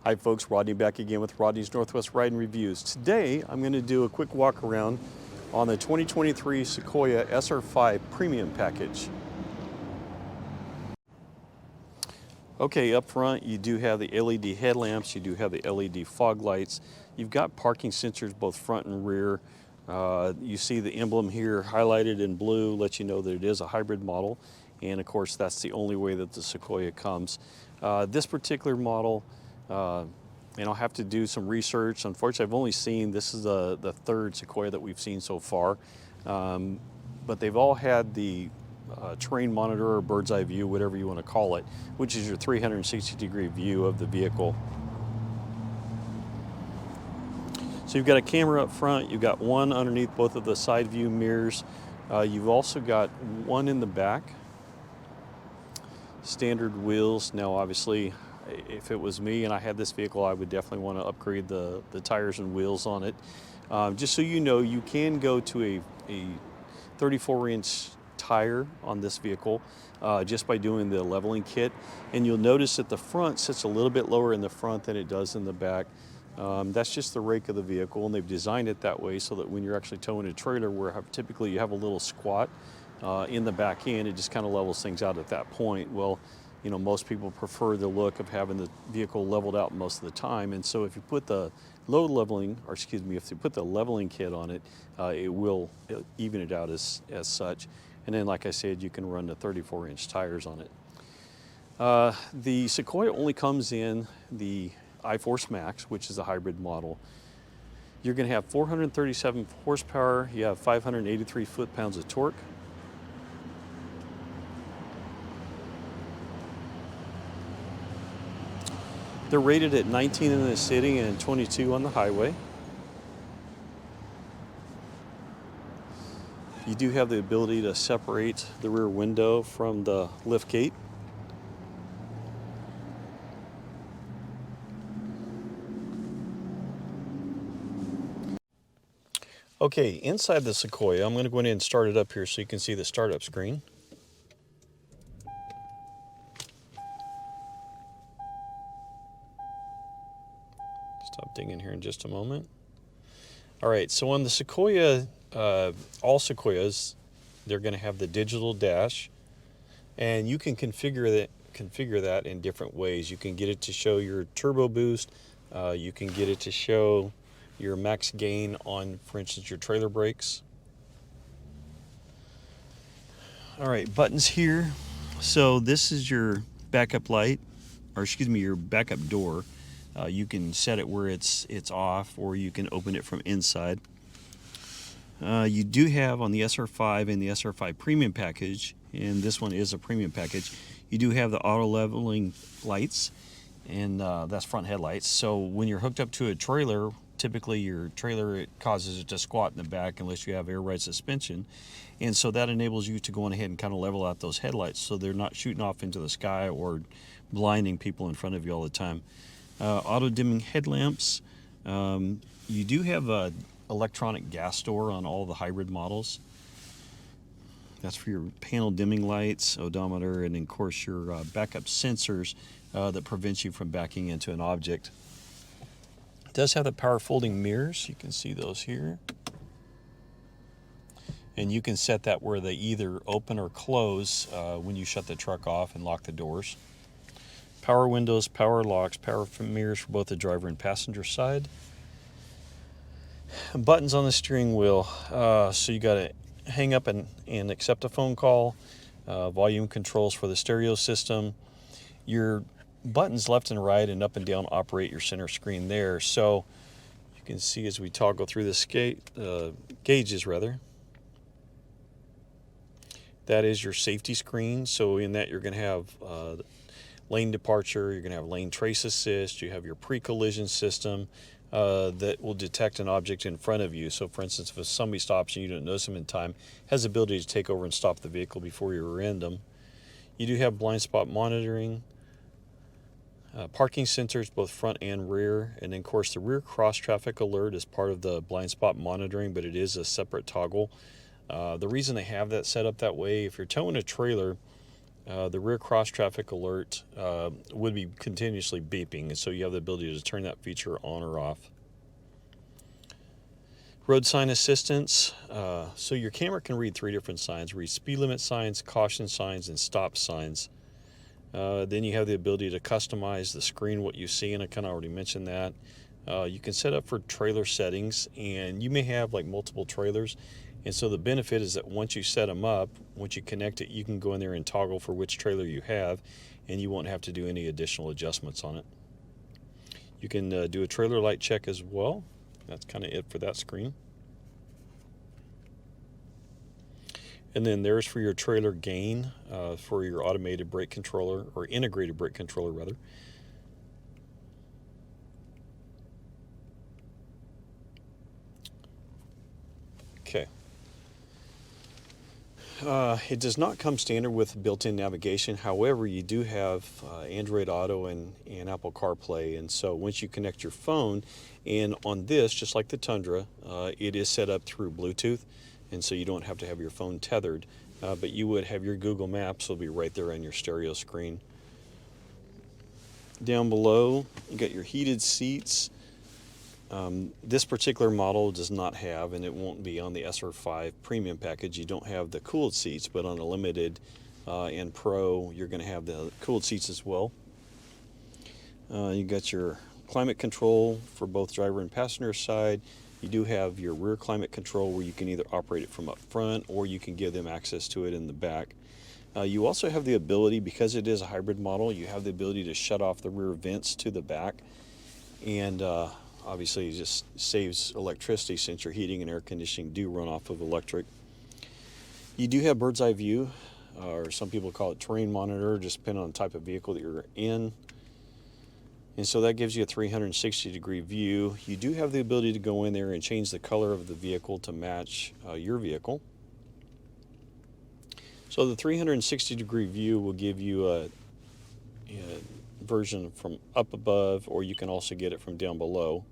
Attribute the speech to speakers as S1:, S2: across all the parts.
S1: Hi folks, Rodney back again with Rodney's Northwest Ride and Reviews. Today I'm going to do a quick walk around on the 2023 Sequoia SR5 Premium package. Okay, up front you do have the LED headlamps, you do have the LED fog lights, you've got parking sensors both front and rear. You see the emblem here highlighted in blue, lets you know that it is a hybrid model, and of course that's the only way that the Sequoia comes. This particular model, and I'll have to do some research. Unfortunately, I've only seen, this is the third Sequoia that we've seen so far, but they've all had the terrain monitor or bird's eye view, whatever you want to call it, which is your 360-degree view of the vehicle. So you've got a camera up front, you've got one underneath both of the side view mirrors. You've also got one in the back. Standard wheels. Now obviously, if it was me and I had this vehicle, I would definitely want to upgrade the tires and wheels on it. Just so you know, you can go to a 34-inch tire on this vehicle just by doing the leveling kit. And you'll notice that the front sits a little bit lower in the front than it does in the back. That's just the rake of the vehicle, and they've designed it that way so that when you're actually towing a trailer where typically you have a little squat in the back end, it just kind of levels things out at that point. Well, you know, most people prefer the look of having the vehicle leveled out most of the time, and so if you put the if you put the leveling kit on it, it will even it out as such. And then, like I said, you can run the 34-inch tires on it. The Sequoia only comes in the iForce Max, which is a hybrid model. You're going to have 437 horsepower, you have 583 foot-pounds of torque. They're rated at 19 in the city and 22 on the highway. You do have the ability to separate the rear window from the lift gate. Okay, inside the Sequoia, I'm going to go ahead and start it up here so you can see the startup screen. Stop digging here in just a moment. All right, so on the Sequoia, all Sequoias, they're going to have the digital dash, and you can configure that in different ways. You can get it to show your turbo boost. You can get it to show your max gain on, for instance, your trailer brakes. All right, buttons here. So this is your backup light, or excuse me, your backup door. You can set it where it's off, or you can open it from inside. You do have on the SR5 and the SR5 Premium package, and this one is a premium package, you do have the auto leveling lights, and that's front headlights. So when you're hooked up to a trailer, typically your trailer, it causes it to squat in the back unless you have air ride suspension, and so that enables you to go on ahead and kind of level out those headlights so they're not shooting off into the sky or blinding people in front of you all the time. Auto dimming headlamps. You do have a electronic gas door on all the hybrid models. That's for your panel dimming lights, odometer, and of course your backup sensors that prevents you from backing into an object. It does have the power folding mirrors. You can see those here. And you can set that where they either open or close when you shut the truck off and lock the doors. Power windows, power locks, power mirrors for both the driver and passenger side. Buttons on the steering wheel. So you got to hang up and accept a phone call. Volume controls for the stereo system. Your buttons left and right and up and down operate your center screen there. So you can see as we toggle through the gauges rather. That is your safety screen. So in that you're going to have lane departure, you're going to have lane trace assist, you have your pre-collision system that will detect an object in front of you. So for instance, if somebody stops and you don't notice them in time, it has the ability to take over and stop the vehicle before you rear end them. You do have blind spot monitoring, parking sensors both front and rear, and then of course the rear cross traffic alert is part of the blind spot monitoring, but it is a separate toggle. The reason they have that set up that way, if you're towing a trailer, The rear cross traffic alert would be continuously beeping, and so you have the ability to turn that feature on or off. Road sign assistance. So your camera can read 3 different signs: read speed limit signs, caution signs, and stop signs. Then you have the ability to customize the screen, what you see, and I kind of already mentioned that. You can set up for trailer settings, and you may have like multiple trailers. And so the benefit is that once you set them up, once you connect it, you can go in there and toggle for which trailer you have, and you won't have to do any additional adjustments on it. You can do a trailer light check as well. That's kind of it for that screen. And then there's for your trailer gain, for your automated brake controller, or integrated brake controller rather. Okay. It does not come standard with built-in navigation. However, you do have Android Auto and Apple CarPlay, and so once you connect your phone, and on this, just like the Tundra, it is set up through Bluetooth, and so you don't have to have your phone tethered, but you would have your Google Maps will be right there on your stereo screen. Down below, you got your heated seats. This particular model does not have, and it won't be on the SR5 Premium package, you don't have the cooled seats, but on a Limited and Pro, you're going to have the cooled seats as well. You got your climate control for both driver and passenger side. You do have your rear climate control where you can either operate it from up front or you can give them access to it in the back. You also have the ability, because it is a hybrid model, you have the ability to shut off the rear vents to the back, and obviously it just saves electricity since your heating and air conditioning do run off of electric. You do have bird's eye view, or some people call it terrain monitor, just depending on the type of vehicle that you're in. And so that gives you a 360-degree view. You do have the ability to go in there and change the color of the vehicle to match your vehicle. So the 360-degree view will give you a version from up above, or you can also get it from down below.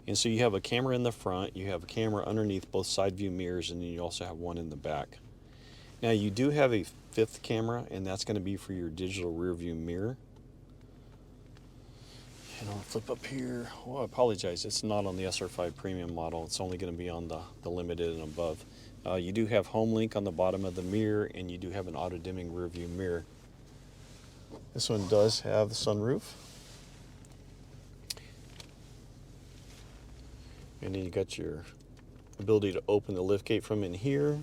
S1: And so you have a camera in the front, you have a camera underneath both side view mirrors, and then you also have one in the back. Now you do have a 5th camera, and that's going to be for your digital rear view mirror. And I'll flip up here. Well, I apologize, it's not on the SR5 Premium model, it's only going to be on the Limited and above. You do have home link on the bottom of the mirror, and you do have an auto dimming rear view mirror. This one does have the sunroof. And then you got your ability to open the liftgate from in here.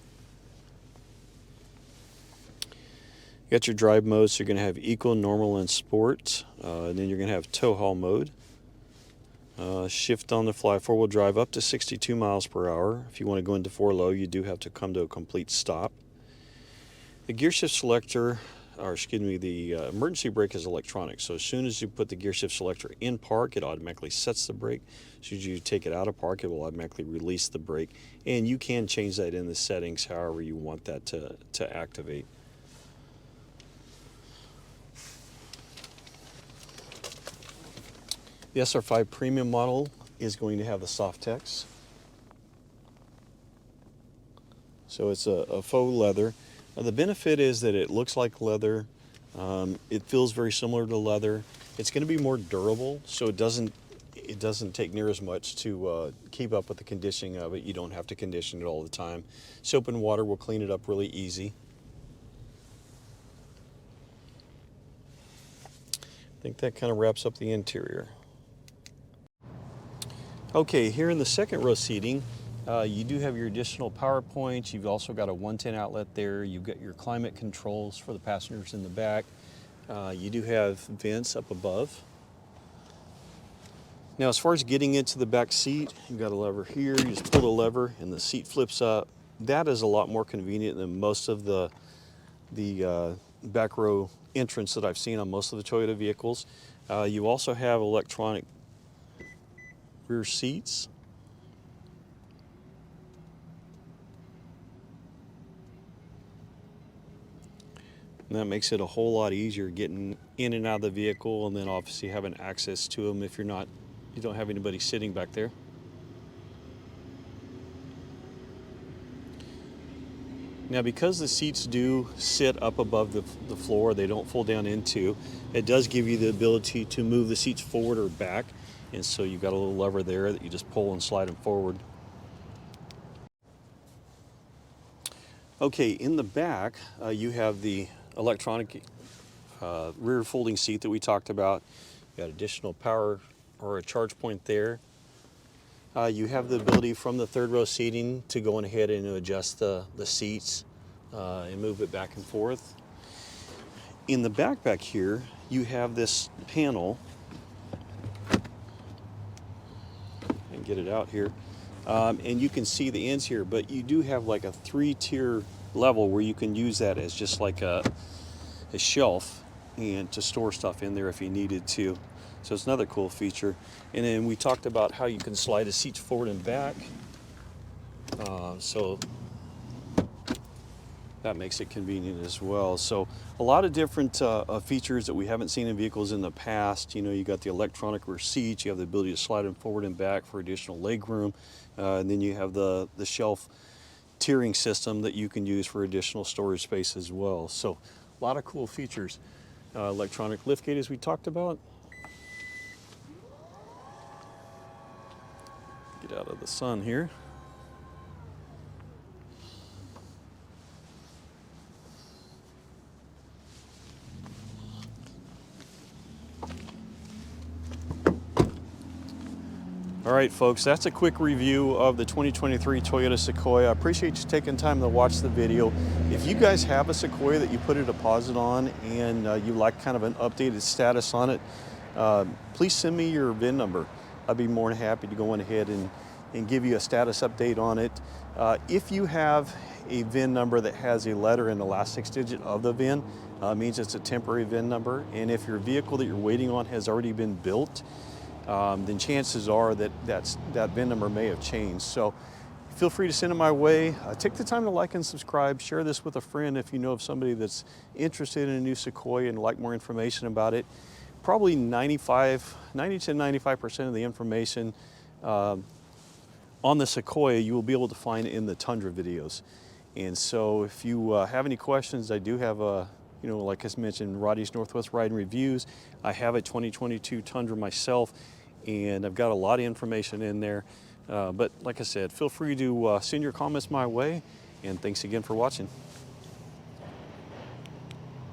S1: You got your drive mode, so you're going to have Eco, Normal, and Sport. And then you're going to have tow haul mode. Shift on the fly, 4-wheel drive up to 62 miles per hour. If you want to go into 4 low, you do have to come to a complete stop. The gear shift selector, or excuse me, the emergency brake is electronic. So as soon as you put the gear shift selector in park, it automatically sets the brake. As soon as you take it out of park, it will automatically release the brake. And you can change that in the settings however you want that to activate. The SR5 Premium model is going to have the soft text. So it's a faux leather. The benefit is that it looks like leather. It feels very similar to leather. It's going to be more durable, so it doesn't take near as much to keep up with the conditioning of it. You don't have to condition it all the time. Soap and water will clean it up really easy. I think that kind of wraps up the interior. Okay, here in the second row seating, you do have your additional power points. You've also got a 110 outlet there. You've got your climate controls for the passengers in the back. You do have vents up above. Now, as far as getting into the back seat, you've got a lever here. You just pull the lever and the seat flips up. That is a lot more convenient than most of the back row entrance that I've seen on most of the Toyota vehicles. You also have electronic rear seats. And that makes it a whole lot easier getting in and out of the vehicle, and then obviously having access to them if you don't have anybody sitting back there. Now, because the seats do sit up above the floor, they don't fold down into, it does give you the ability to move the seats forward or back. And so you've got a little lever there that you just pull and slide them forward. Okay, in the back, you have the electronic rear folding seat that we talked about. You got additional power or a charge point there. You have the ability from the third row seating to go ahead and adjust the seats and move it back and forth. In the back here, you have this panel, and get it out here, and you can see the ends here, but you do have like a 3-tier level where you can use that as just like a shelf and to store stuff in there if you needed to. So it's another cool feature. And then we talked about how you can slide the seats forward and back. So that makes it convenient as well. So a lot of different features that we haven't seen in vehicles in the past. You know, you got the electronic rear seats, you have the ability to slide them forward and back for additional leg room. And then you have the shelf tiering system that you can use for additional storage space as well. So a lot of cool features. Electronic liftgate, as we talked about. Get out of the sun here. All right, folks, that's a quick review of the 2023 Toyota Sequoia. I appreciate you taking time to watch the video. If you guys have a Sequoia that you put a deposit on and you like kind of an updated status on it, please send me your VIN number. I'd be more than happy to go on ahead and give you a status update on it. If you have a VIN number that has a letter in the last 6 digits of the VIN, means it's a temporary VIN number. And if your vehicle that you're waiting on has already been built, then chances are that VIN number may have changed. So feel free to send it my way. Take the time to like and subscribe. Share this with a friend if you know of somebody that's interested in a new Sequoia and like more information about it. Probably 90 to 95% of the information on the Sequoia you will be able to find in the Tundra videos. And so if you have any questions, I do have you know, like I mentioned, Rodney's Northwest Ride and Reviews. I have a 2022 Tundra myself, and I've got a lot of information in there. But like I said, feel free to send your comments my way, and thanks again for watching.